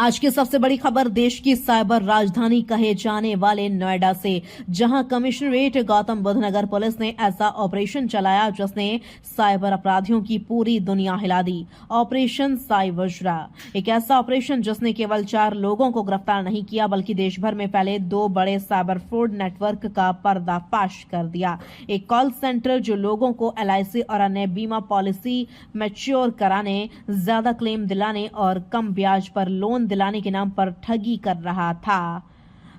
आज की सबसे बड़ी खबर देश की साइबर राजधानी कहे जाने वाले नोएडा से, जहां कमिश्नरेट गौतम बुद्ध नगर पुलिस ने ऐसा ऑपरेशन चलाया जिसने साइबर अपराधियों की पूरी दुनिया हिला दी। ऑपरेशन साइवज्रा एक ऐसा ऑपरेशन जिसने केवल 4 लोगों को गिरफ्तार नहीं किया बल्कि देश भर में फैले 2 बड़े साइबर फ्रॉड नेटवर्क का पर्दाफाश कर दिया। एक कॉल सेंटर जो लोगों को LIC और अन्य बीमा पॉलिसी मैच्योर कराने, ज्यादा क्लेम दिलाने और कम ब्याज पर लोन दिलाने के नाम पर ठगी कर रहा था।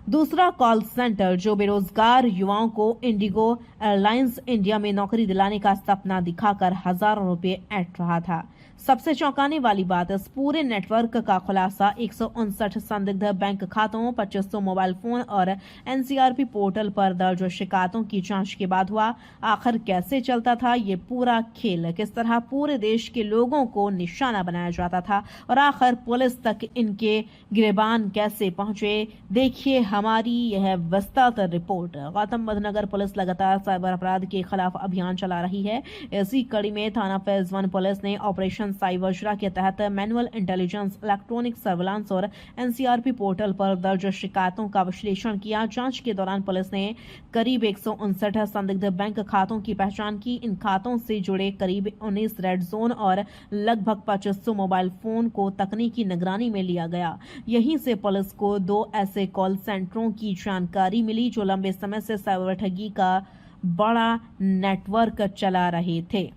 दूसरा कॉल सेंटर जो बेरोजगार युवाओं को इंडिगो एयरलाइंस इंडिया में नौकरी दिलाने का सपना दिखाकर हजारों रुपए ऐंठ रहा था। सबसे चौंकाने वाली बात, इस पूरे नेटवर्क का खुलासा 159 संदिग्ध बैंक खातों, 2500 मोबाइल फोन और NCRP पोर्टल पर दर्ज शिकायतों की जांच के बाद हुआ। आखिर कैसे चलता था ये पूरा खेल, किस तरह पूरे देश के लोगों को निशाना बनाया जाता था और आखिर पुलिस तक इनके गिरबान कैसे पहुंचे, देखिए हमारी यह विस्तार रिपोर्ट। गौतम बुद्ध नगर पुलिस लगातार साइबर अपराध के खिलाफ अभियान चला रही है। इसी कड़ी में थाना फेज 1 पुलिस ने ऑपरेशन साइवज्रा के तहत मैनुअल इंटेलिजेंस, इलेक्ट्रॉनिक सर्विलांस और NCRP पोर्टल पर दर्ज शिकायतों का विश्लेषण किया। जांच के दौरान पुलिस ने करीब 159 संदिग्ध बैंक खातों की पहचान की। इन खातों से जुड़े करीब 19 रेड जोन और लगभग 2500 मोबाइल फोन को तकनीकी निगरानी में लिया गया। यहीं से पुलिस को 2 ऐसे कॉल सेंटरों की जानकारी मिली जो लंबे समय से साइबर ठगी का बड़ा नेटवर्क चला रहे थे।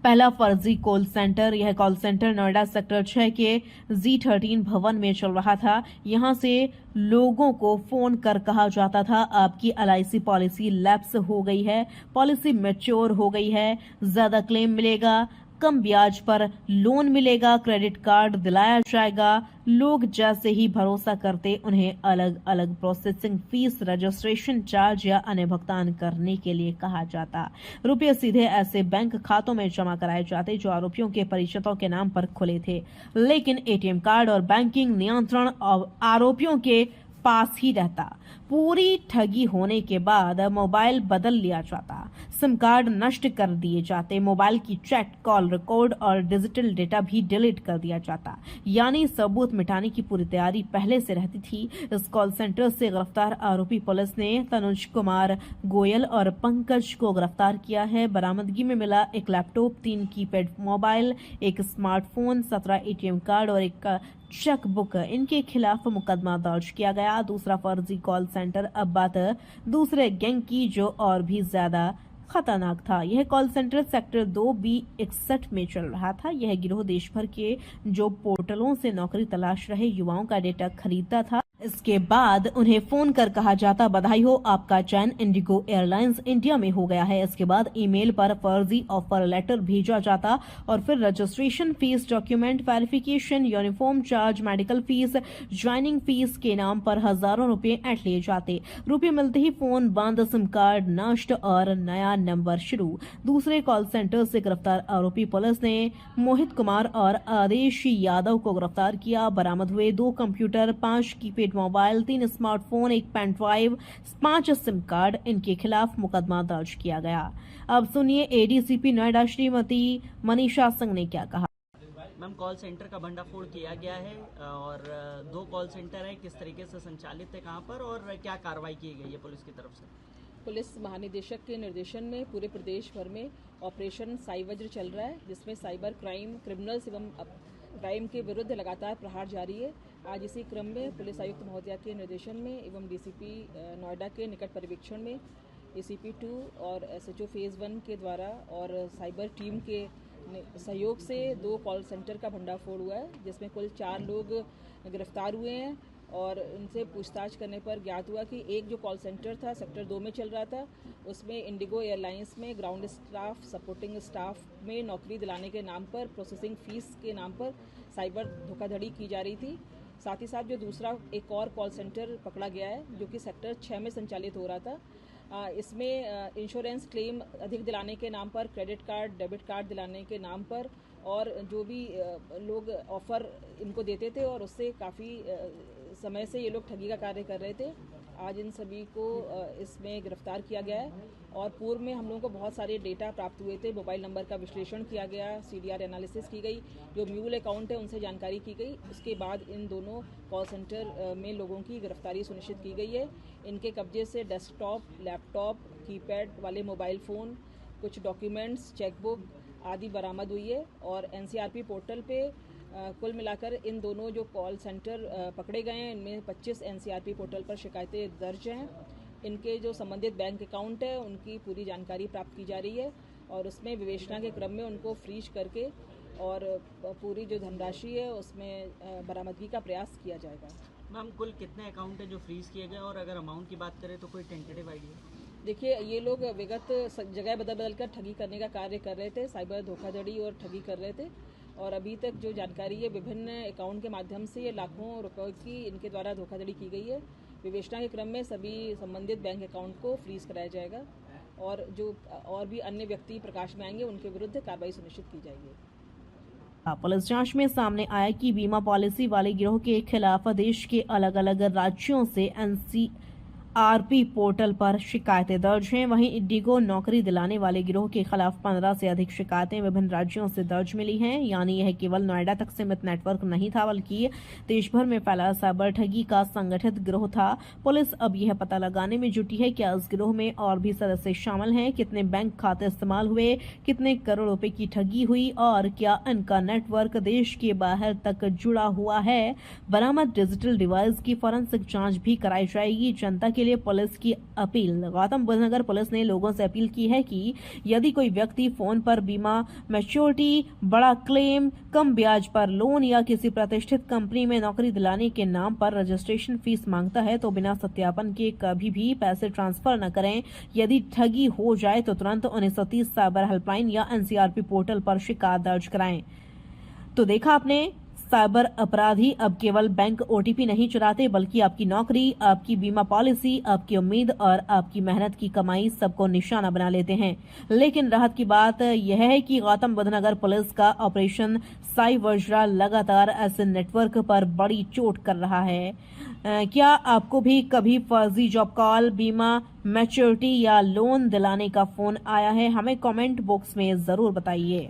पहला फर्जी कॉल सेंटर, यह कॉल सेंटर नोएडा सेक्टर 6 के Z13 भवन में चल रहा था। यहां से लोगों को फोन कर कहा जाता था आपकी LIC पॉलिसी लैप्स हो गई है, पॉलिसी मैच्योर हो गई है, ज्यादा क्लेम मिलेगा, कम ब्याज पर लोन मिलेगा, क्रेडिट कार्ड दिलाया जाएगा। लोग जैसे ही भरोसा करते उन्हें अलग अलग प्रोसेसिंग फीस, रजिस्ट्रेशन चार्ज या अन्य भुगतान करने के लिए कहा जाता। रुपये सीधे ऐसे बैंक खातों में जमा कराए जाते जो आरोपियों के परिचितों के नाम पर खुले थे, लेकिन ATM कार्ड और बैंकिंग नियंत्रण आरोपियों के पास ही रहता। पूरी ठगी होने के बाद मोबाइल बदल लिया जाता, सिम कार्ड नष्ट कर दिए जाते, मोबाइल की चैट, कॉल रिकॉर्ड और डिजिटल डेटा भी डिलीट कर दिया जाता। यानी सबूत मिटाने की पूरी तैयारी पहले से रहती थी। इस कॉल सेंटर से गिरफ्तार आरोपी पुलिस ने तनुज कुमार गोयल और पंकज को गिरफ्तार किया है। बरामदगी में मिला एक लैपटॉप, 3 कीपैड मोबाइल, एक स्मार्टफोन, 17 ATM कार्ड और एक चेक बुक। इनके खिलाफ मुकदमा दर्ज किया गया। दूसरा फर्जी कॉल सेंटर, अब बात दूसरे गैंग की जो और भी ज्यादा खतरनाक था। यह कॉल सेंटर सेक्टर 2B61 में चल रहा था। यह गिरोह देश भर के जो पोर्टलों से नौकरी तलाश रहे युवाओं का डेटा खरीदता था। इसके बाद उन्हें फोन कर कहा जाता बधाई हो, आपका चयन इंडिगो एयरलाइंस इंडिया में हो गया है। इसके बाद ईमेल पर फर्जी ऑफर लेटर भेजा जाता और फिर registration fees, document verification, uniform charge, medical fees, joining fees के नाम पर हजारों रुपए ऐंठ लिए जाते। रुपए मिलते ही फोन बंद, सिम कार्ड नष्ट और नया नंबर शुरू। दूसरे कॉल सेंटर से गिरफ्तार आरोपी पुलिस ने मोहित कुमार और आदेश यादव को गिरफ्तार किया। बरामद हुए 2 computer, 5 keypad mobile, 3 smartphone, 1 pen drive, 5 SIM card. इनके खिलाफ मुकदमा दर्ज किया गया। अब सुनिए ADCP नोएडा श्रीमती मनीषा सिंह ने क्या कहा। मैम, कॉल सेंटर का भंडाफोड़ किया गया है और 2 कॉल सेंटर है, किस तरीके से संचालित है, कहां पर और क्या कार्रवाई की गई है पुलिस की तरफ से? पुलिस महानिदेशक के निर्देशन में पूरे प्रदेश भर में ऑपरेशन साइवज्र चल रहा है, जिसमें साइबर क्राइम, क्रिमिनल्स एवं क्राइम के विरुद्ध लगातार प्रहार जारी है। आज इसी क्रम में पुलिस आयुक्त महोदया के निर्देशन में एवं DCP नोएडा के निकट पर्यवेक्षण में ACP 2 और SHO फेज 1 के द्वारा और साइबर टीम के सहयोग से 2 कॉल सेंटर का भंडाफोड़ हुआ है, जिसमें कुल 4 लोग गिरफ्तार हुए हैं और उनसे पूछताछ करने पर ज्ञात हुआ कि एक जो कॉल सेंटर था सेक्टर 2 में चल रहा था, उसमें इंडिगो एयरलाइंस में ग्राउंड स्टाफ, सपोर्टिंग स्टाफ में नौकरी दिलाने के नाम पर, प्रोसेसिंग फीस के नाम पर साइबर धोखाधड़ी की जा रही थी। साथ ही साथ जो दूसरा एक और कॉल सेंटर पकड़ा गया है जो कि सेक्टर 6 में संचालित हो रहा था, इसमें इंश्योरेंस क्लेम अधिक दिलाने के नाम पर, क्रेडिट कार्ड, डेबिट कार्ड दिलाने के नाम पर और जो भी लोग ऑफर इनको देते थे और उससे काफ़ी समय से ये लोग ठगी का कार्य कर रहे थे। आज इन सभी को इसमें गिरफ्तार किया गया है और पूर्व में हम लोगों को बहुत सारे डेटा प्राप्त हुए थे। मोबाइल नंबर का विश्लेषण किया गया, CDR एनालिसिस की गई, जो म्यूल अकाउंट है उनसे जानकारी की गई। उसके बाद इन दोनों कॉल सेंटर में लोगों की गिरफ्तारी सुनिश्चित की गई है। इनके कब्जे से डेस्कटॉप, लैपटॉप, कीपैड वाले मोबाइल फ़ोन, कुछ डॉक्यूमेंट्स, चेकबुक आदि बरामद हुई है और NCRP पोर्टल पे कुल मिलाकर इन दोनों जो कॉल सेंटर पकड़े गए हैं इनमें 25 NCRP पोर्टल पर शिकायतें दर्ज हैं। इनके जो संबंधित बैंक अकाउंट है उनकी पूरी जानकारी प्राप्त की जा रही है और उसमें विवेचना के क्रम में उनको फ्रीज करके और पूरी जो धनराशि है उसमें बरामदगी का प्रयास किया जाएगा। मैम, कुल कितने अकाउंट है जो फ्रीज किए गए और अगर अमाउंट की बात करें तो कोई टेंटेटिव आइडिया? देखिए, ये लोग विगत जगह बदल कर ठगी करने का कार्य कर रहे थे, साइबर धोखाधड़ी और ठगी कर रहे थे और अभी तक जो जानकारी है विभिन्न अकाउंट के माध्यम से ये लाखों रुपए की इनके द्वारा धोखाधड़ी की गई है। विवेचना के क्रम में सभी संबंधित बैंक अकाउंट को फ्रीज कराया जाएगा और जो और भी अन्य व्यक्ति प्रकाश में आएंगे उनके विरुद्ध कार्रवाई सुनिश्चित की जाएगी। पुलिस जांच में सामने आया कि बीमा पॉलिसी वाले गिरोह के खिलाफ देश के अलग अलग राज्यों से NCRP पोर्टल पर शिकायतें दर्ज हैं। वहीं इंडिगो नौकरी दिलाने वाले गिरोह के खिलाफ 15 से अधिक शिकायतें विभिन्न राज्यों से दर्ज मिली हैं। यानी यह केवल नोएडा तक सीमित नेटवर्क नहीं था, बल्कि देश भर में फैला साइबर ठगी का संगठित गिरोह था। पुलिस अब यह पता लगाने में जुटी है कि इस गिरोह में और भी सदस्य शामिल हैं, कितने बैंक खाते इस्तेमाल हुए, कितने करोड़ रुपए की ठगी हुई और क्या इनका नेटवर्क देश के बाहर तक जुड़ा हुआ है। बरामद डिजिटल डिवाइस की फॉरेंसिक जांच भी कराई जाएगी। जनता के लिए पुलिस की अपील। गौतम बुद्ध नगर पुलिस ने लोगों से अपील की है कि यदि कोई व्यक्ति फोन पर बीमा, मैच्योरिटी, बड़ा क्लेम, कम ब्याज पर लोन या किसी प्रतिष्ठित कंपनी में नौकरी दिलाने के नाम पर रजिस्ट्रेशन फीस मांगता है तो बिना सत्यापन के कभी भी पैसे ट्रांसफर न करें। यदि ठगी हो जाए तो तुरंत 1930 साइबर हेल्पलाइन या NCRP पोर्टल पर शिकायत दर्ज कराएं। तो देखा आपने, साइबर अपराधी अब केवल बैंक OTP नहीं चुराते, बल्कि आपकी नौकरी, आपकी बीमा पॉलिसी, आपकी उम्मीद और आपकी मेहनत की कमाई सबको निशाना बना लेते हैं। लेकिन राहत की बात यह है कि गौतम बुद्ध नगर पुलिस का ऑपरेशन साइवज्रा लगातार ऐसे नेटवर्क पर बड़ी चोट कर रहा है। क्या आपको भी कभी फर्जी जॉब कॉल, बीमा, मैच्योरिटी या लोन दिलाने का फोन आया है? हमें कमेंट बॉक्स में जरूर बताइए।